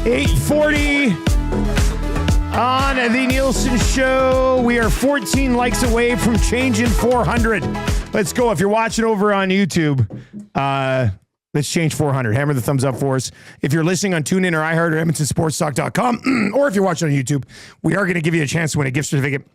8:40 on the Nielsen Show. We are 14 likes away from changing 400. Let's go. If you're watching over on YouTube, let's change 400. Hammer the thumbs up for us. If you're listening on TuneIn or iHeart or EdmontonSportsTalk.com, or if you're watching on YouTube, we are going to give you a chance to win a gift certificate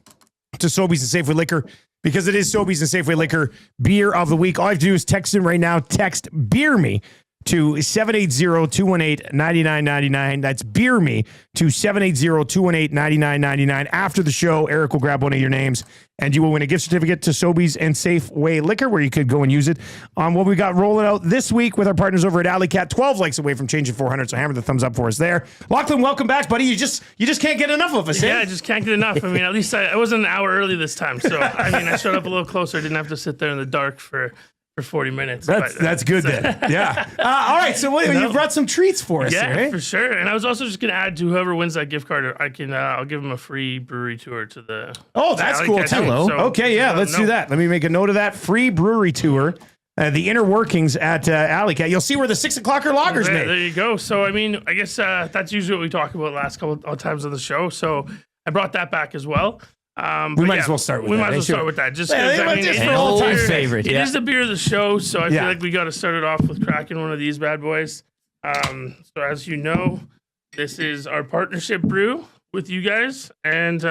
to Sobeys and Safeway Liquor, because it is Sobeys and Safeway Liquor Beer of the Week. All you have to do is text in right now. Text Beer Me to 780-218-9999. That's Beer Me to 780-218-9999. After the show, Eric will grab one of your names, and you will win a gift certificate to Sobeys and Safeway Liquor, where you could go and use it on what we got rolling out this week with our partners over at Alley Kat. 12 likes away from changing 400, so hammer the thumbs up for us there. Lachlan, welcome back, buddy. You just can't get enough of us, eh? Yeah, I just can't get enough. I mean, at least I wasn't an hour early this time, so I mean, I showed up a little closer. I didn't have to sit there in the dark for 40 minutes. That's good then. Yeah. All right. So you brought some treats for us. Yeah, here, eh? for sure. And I was also just going to add to whoever wins that gift card, I'll give them a free brewery tour to the. Oh, that's cool too. So, okay. Yeah. Let's do that. Let me make a note of that. Free brewery tour. The inner workings at Alley Kat. You'll see where the 6 o'clocker lagers made. There you go. So, I mean, I guess that's usually what we talk about last couple of times on the show. So I brought that back as well. We might as well start with that. Just because it's an all-time favorite. It is the beer of the show, so I feel like we got to start it off with cracking one of these bad boys. So as you know, this is our partnership brew with you guys, and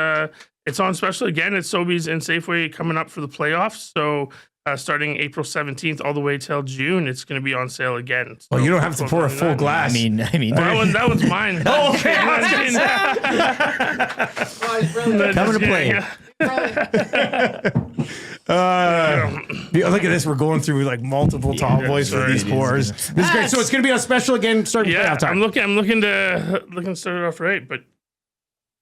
it's on special again at Sobeys and Safeway coming up for the playoffs. So starting April 17th all the way till June, it's going to be on sale again. So you don't have to pour a full glass. I mean, that one's mine. Oh, okay. Coming to play. Look at this. We're going through like multiple tall boys for these pours. This is great. So it's going to be on special again starting playoff time. I'm looking to start it off right, but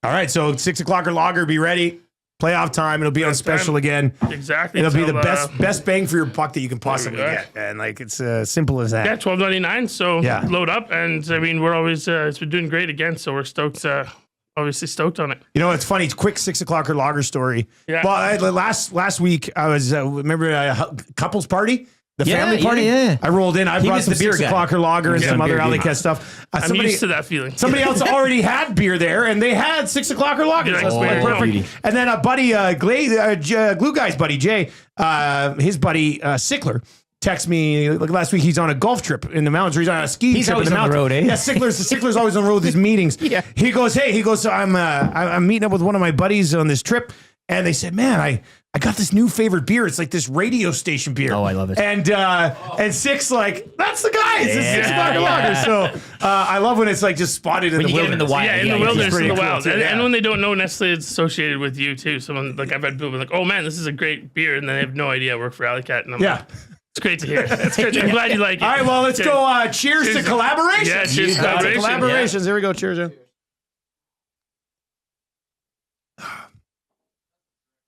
all right. So 6 o'clocker lager, be ready. Playoff time. It'll be on special again. Exactly. It'll be the best bang for your buck that you can possibly get. And like, it's simple as that. Yeah, $12.99. So load up. And I mean, we're always, it's been doing great again. So we're stoked, obviously stoked on it. You know, it's funny. It's a quick 6 o'clocker lager story. Yeah. Well, last week I was, remember a couples party? The family party? Yeah. I rolled in. I brought some 6 o'clocker lager and some other Alley Kat stuff. I'm used to that feeling. Somebody else already had beer there, and they had 6 o'clocker lager. That's perfect. And then a buddy, Glue Guy's buddy, Jay, his buddy, Sickler, texted me like last week. He's on a golf trip in the mountains. Or he's on a ski trip in the mountains. Road, eh? Yeah, Sickler's always on the road with his meetings. Yeah. He goes, so I'm meeting up with one of my buddies on this trip, and they said, man, I got this new favorite beer. It's like this radio station beer. Oh, I love it. And Six, like, that's the guy. It's 6 o'clock lager. So I love when it's like just spotted in the wilderness. In the wild. Yeah, in the wilderness, in the wild. Too, and when they don't know necessarily it's associated with you too. Someone like I've had people be like, oh man, this is a great beer, and then they have no idea I work for Alley Kat. And I'm like, it's great to hear. It's great. I'm glad you like it. All right, well, let's go. Cheers to collaborations. Yeah, cheers to collaborations. Here we go. Cheers.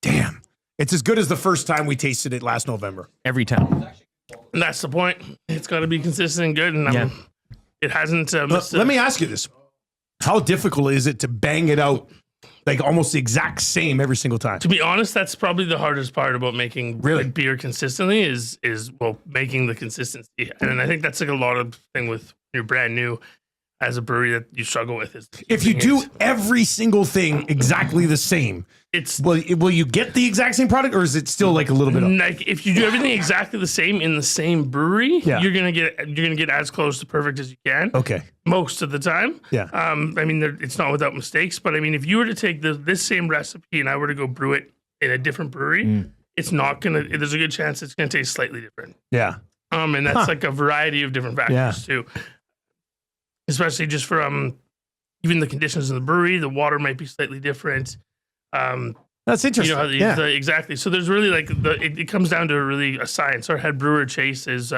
Damn. It's as good as the first time we tasted it last November. Every time. And that's the point. It's got to be consistent and good. And it hasn't. Let me ask you this. How difficult is it to bang it out like almost the exact same every single time? To be honest, that's probably the hardest part about making beer consistently is making the consistency. And I think that's like a lot of thing with you're brand new as a brewery that you struggle with. If you do every single thing exactly the same, will you get the exact same product, or is it still like a little bit? Like if you do everything exactly the same in the same brewery, you're gonna get as close to perfect as you can. Okay. Most of the time. Yeah. I mean, it's not without mistakes, but I mean, if you were to take this same recipe and I were to go brew it in a different brewery, it's not gonna. There's a good chance it's gonna taste slightly different. Yeah. And that's like a variety of different factors too. Especially just for even the conditions in the brewery, the water might be slightly different. That's interesting. You know how they use exactly. So there's really like it comes down to really a science. Our head brewer Chase is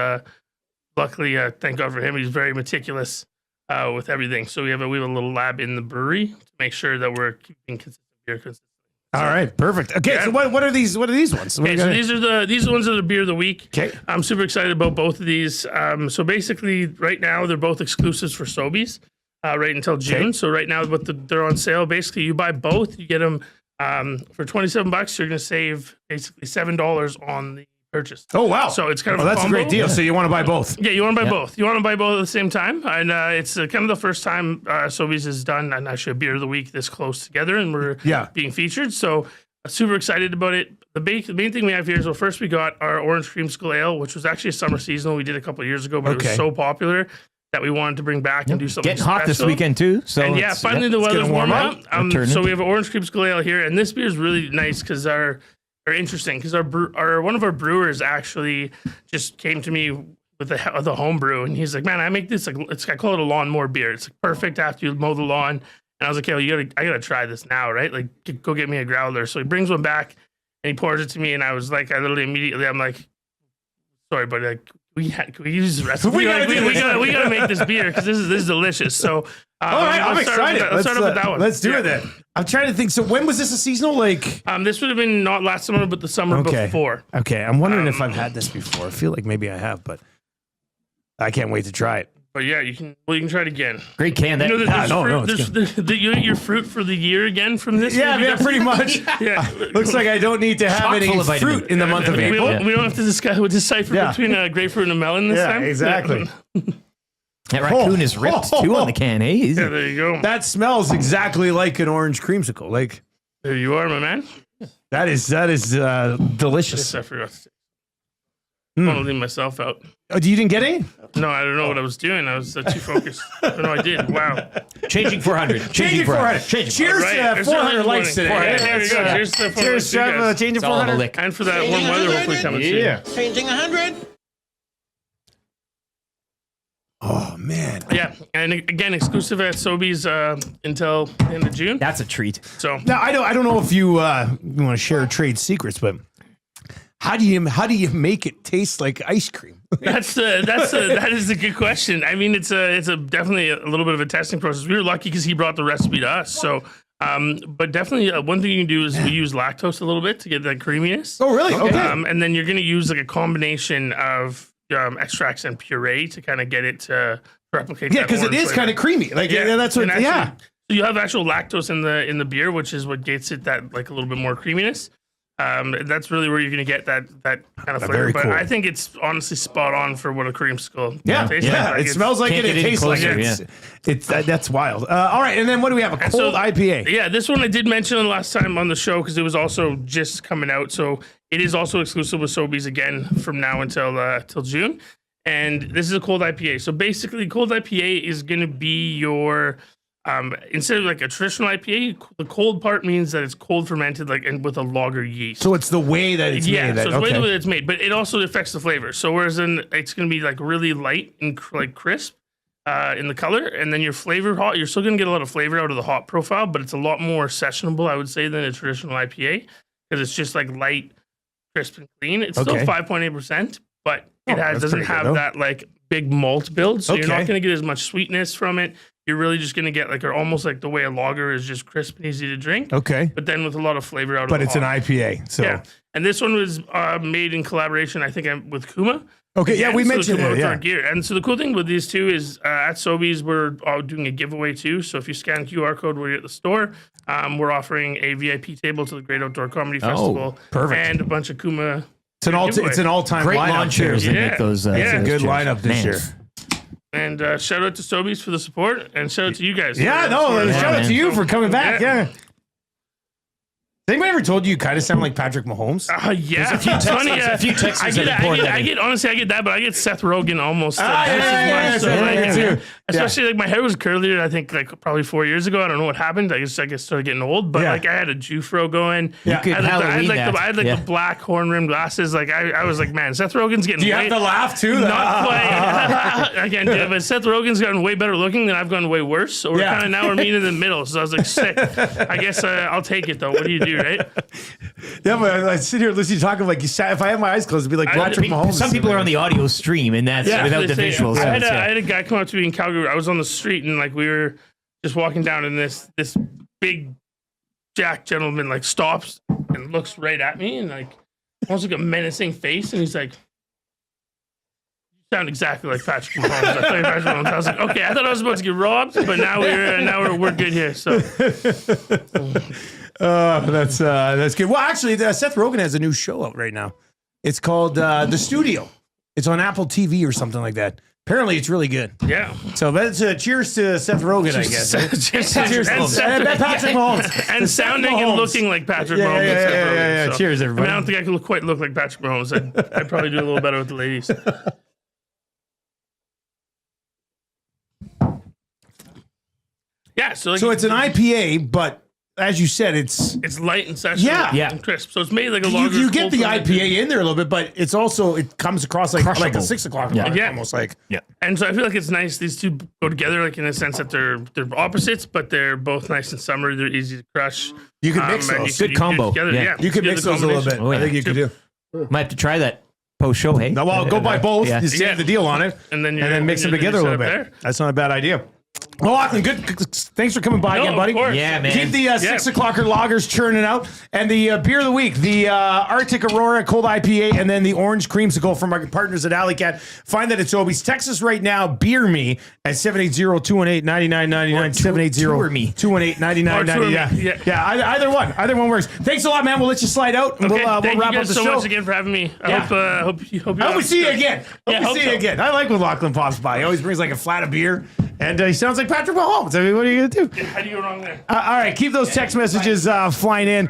luckily, thank God for him, he's very meticulous with everything. So we have a little lab in the brewery to make sure that we're keeping consistent beer consistent. All right, perfect. Okay, so what are these? What are these ones? Okay, so these are the ones that are the beer of the week. Okay, I'm super excited about both of these. So basically, right now they're both exclusives for Sobeys, right until June. Okay. So right now, they're on sale. Basically, you buy both, you get them for $27. You're going to save basically $7 on the purchase. Oh, wow. So it's kind of that's a great combo. deal. So you want to buy both? Yeah, you want to buy both. You want to buy both at the same time. And it's kind of the first time Sobeys has done, and actually a beer of the week this close together, and we're being featured. So super excited about it. The main thing we have here is, well, first we got our Orange Creamsicle Ale, which was actually a summer seasonal we did a couple of years ago, but it was so popular that we wanted to bring back and do something Getting hot this special. weekend too. So And yeah, finally the weather's warm up. So we have an Orange Creamsicle Ale here, and this beer is really nice because are interesting because our one of our brewers actually just came to me with the home brew, and he's like, "Man, I make this like I call it a lawnmower beer. It's like perfect after you mow the lawn." And I was like, "Okay, I gotta try this now, right? Like, go get me a growler." So he brings one back and he pours it to me, and I was like, I literally immediately, I'm like, "Sorry, but like, can we use this recipe? we gotta make this beer because this is delicious." So, all right, I'm excited. Let's start off with that one. Let's do it then. I'm trying to think. So when was this a seasonal? Like, this would have been not last summer, but the summer before. Okay, I'm wondering if I've had this before. I feel like maybe I have, but I can't wait to try it. But yeah, you can try it again. great can. You know That, you get your fruit for the year again from this. Yeah, pretty much. Yeah. Looks like I don't need to have any full of fruit vitamins. in the month of We April. don't have to decipher between a grapefruit and a melon this time. Exactly. that raccoon is ripped too on the can. Hey, Yeah, there you go. That smells exactly like an orange creamsicle. Like There you are, my man. that is delicious. Yes, I forgot to say. I want to leave myself out. Oh, you didn't get any? No, I don't know what I was doing. I was too focused. But no, I did. Wow. changing 400. Changing 400. Cheers Right. to 400 likes today. 400. There you go. Cheers to 400 Cheers, likes, you guys. changing It's all on the 400. lick. And for that warm weather hopefully coming soon. Yeah. Changing 100. Oh man. Yeah, and again, exclusive at Sobeys until the end of June. That's a treat. So Now I don't know if you want to share trade secrets, but how do you make it taste like ice cream? that is a good question. I mean, it's a definitely a little bit of a testing process. We were lucky because he brought the recipe to us. So, but definitely one thing you can do is we use lactose a little bit to get that creaminess. Oh really? Okay. And then you're going to use like a combination of extracts and puree to kind of get it to replicate. Yeah, that because it orange is flavor. kind of creamy. Like that's what. And actually, Yeah. So you have actual lactose in the beer, which is what gets it that like a little bit more creaminess. That's really where you're going to get that kind of flavor. Very But cool. I think it's honestly spot on for what a creamsicle Yeah, tastes yeah. like. It smells like Can't it. It get any tastes like closer, it. It's that's wild. All right, and then what do we have? A cold so- IPA. Yeah, this one I did mention the last time on the show because it was also just coming out. So it is also exclusive with Sobeys again from now until June. And this is a cold IPA. So basically, cold IPA is going to be your instead of like a traditional IPA, the cold part means that it's cold fermented, like and with a lager yeast. So it's the way that it's Yeah, made. so it's the way that it's made, but it also affects the flavor. So whereas it's going to be like really light and like crisp in the color, and then your flavor hot, you're still going to get a lot of flavor out of the hot profile, but it's a lot more sessionable, I would say, than a traditional IPA because it's just like light, crisp, and clean. It's still 5.8%, but it that's doesn't pretty good, have though. that like big malt build, so you're not Okay. going to get as much sweetness from it. You're really just going to get like almost like the way a lager is just crisp and easy to drink. Okay, But then with a lot of flavor out but of it's the an hop. IPA. So Yeah, and this one was made in collaboration, I think, with Kuma. okay, yeah, we So mentioned Kuma it. with our Yeah. gear. And so the cool thing with these two is at Sobeys, we're doing a giveaway too. So if you scan QR code while you're at the store, we're offering a VIP table to the Great Outdoor Comedy Festival. perfect. And a bunch of Kuma. It's an all-time Great lineup. lawn chairs too. that Yeah. make those. Yeah. those Good chairs. lineup this Man. year. And shout out to Sobeys for the support, and shout out to you guys. Yeah, for no, the shout support. out to you for coming back. Yeah. Yeah. Has anybody ever told you kind of sound like Patrick Mahomes? Yeah, it's funny. a few texts I that get, have poured I that in. get, honestly, I get that, but I get Seth Rogen almost. yeah, just as yeah, much. So, yeah, like, yeah, too. especially like my hair was curlier. I think like probably 4 years ago. I don't know what happened. I guess started getting old. But Yeah. like I had a Jufro going. You could I had Halloween that. the black horn rimmed glasses. Like I was like, man, Seth Rogen's getting. Do you way, have to laugh too? Not quite. I can't do it. But Seth Rogen's gotten way better looking than I've gotten way worse. So we're Yeah. kind of we're meeting in the middle. So I was like, sick. I guess I'll take it though. What do you do, right? Yeah, but I sit here listening to you talking like you sat. If I had my eyes closed, it'd be like Patrick Mahomes. Some people are on the audio stream, and that's without the They say- visuals. I so had, it's, I had a guy come up to me in Calgary. I was on the street and like we were just walking down, and this big Jack gentleman like stops and looks right at me and like almost like a menacing face, and he's like, "You sound exactly like Patrick Mahomes." I thought you were Patrick Mahomes. I was like, "Okay, I thought I was about to get robbed, but now we're good here." So that's good. Well, actually, Seth Rogen has a new show out right now. It's called The Studio. It's on Apple TV or something like that. Apparently, it's really good. Yeah. So that's cheers to Seth Rogen, I guess. Cheers And Patrick Mahomes. and sounding and looking like Patrick Mahomes. Yeah. So, Cheers, I everybody. mean, I don't think I can quite look like Patrick Mahomes. I'd probably do a little better with the ladies. Yeah, so it's an IPA, but as you said, it's light and session and crisp. So it's made like a longer. you get the cold IPA in there a little bit, but it's also it comes across like a 6 o'clock lager, Yeah. almost like. Yeah. And so I feel like it's nice. These two go together, like in a sense that they're opposites, but they're both nice in summer. They're easy to crush. You can mix and those. Good combo. Together. Yeah. Yeah, You can get mix the those a little bit. combination. Oh, yeah. I think you could do. Might have to try that post show. Hey, Now, well, go buy both. Yeah. You save the deal on it, And then mix them together a little bit. That's not a bad idea. Well, Lachlan, good. Thanks for coming by again, buddy. Of course. Yeah, man. Keep the 6 o'clocker lagers churning out. And the beer of the week, the Arctic Aurora Cold IPA, and then the Orange Creamsicle from our partners at Alley Kat. Find that at Sobeys. Text us right now, Beer Me, at 780-218-9999. 780-218-9999. Yeah, either one. Either one works. Thanks a lot, man. We'll let you slide out. And Okay, we'll thank wrap you up guys the so show. much again for having me. I Yeah. hope you I hope we see you again. Yeah, Hope we see you again. I like when Lachlan pops by. He always brings like a flat of beer, and he sounds like Patrick Mahomes. I mean, what are you going to do? How do you go wrong there? All right, keep those text messages flying in.